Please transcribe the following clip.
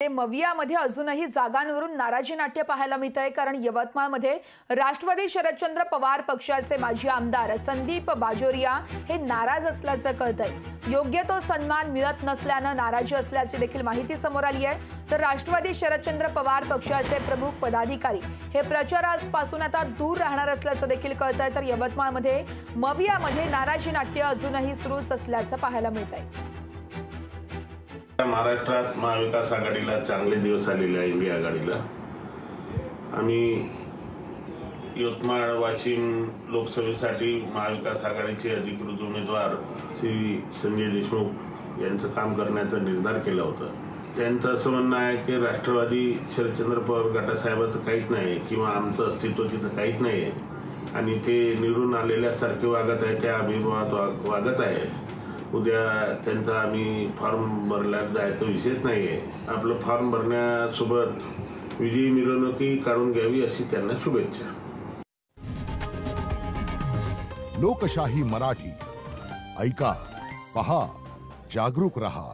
मवियामध्ये अजूनही जागांवरून नाराजी नाट्य पाहायला मिळतंय। कारण यवतमाळमध्ये राष्ट्रवादी शरदचंद्र पवार पक्षाचे माजी आमदार संदीप बाजोरिया हे नाराज असल्याचं कळतंय। योग्य तो सन्मान मिळत नसल्यानं नाराजी असल्याची देखील माहिती समोर आली आहे। तर राष्ट्रवादी शरदचंद्र पवार पक्षाचे प्रमुख पदाधिकारी हे प्रचारापासून आता दूर राहणार असल्याचं देखील कळतंय। तर यवतमाळमध्ये मवियामध्ये नाराजी नाट्य अजूनही सुरूच असल्याचं पाहायला मिळतंय। महाराष्ट्रात महाविकास आघाडीला चांगले दिवस आलेले आहे। इंडिया आघाडीला आम्ही यवतमाळ वाशिम लोकसभेसाठी महाविकास आघाडीचे अधिकृत उमेदवार श्री संजय देशमुख यांचं काम करण्याचा निर्धार केला होता। त्यांचं असं म्हणणं आहे की राष्ट्रवादी शरदचंद्र पवार गटासाहेबांचं काहीच नाही किंवा आमचं अस्तित्व तिथं काहीच नाही आहे आणि ते निवडून आलेल्यासारखे वागत आहे, त्या अभिभावात वागत आहे। उद्या त्यांचा आम्ही फॉर्म भरला जायचा विषयच नाहीये। आपलं फॉर्म भरण्यासोबत विजयी मिरवणुकी काढून घ्यावी अशी त्यांना शुभेच्छा। लोकशाही मराठी ऐका, पहा, जागरूक रहा।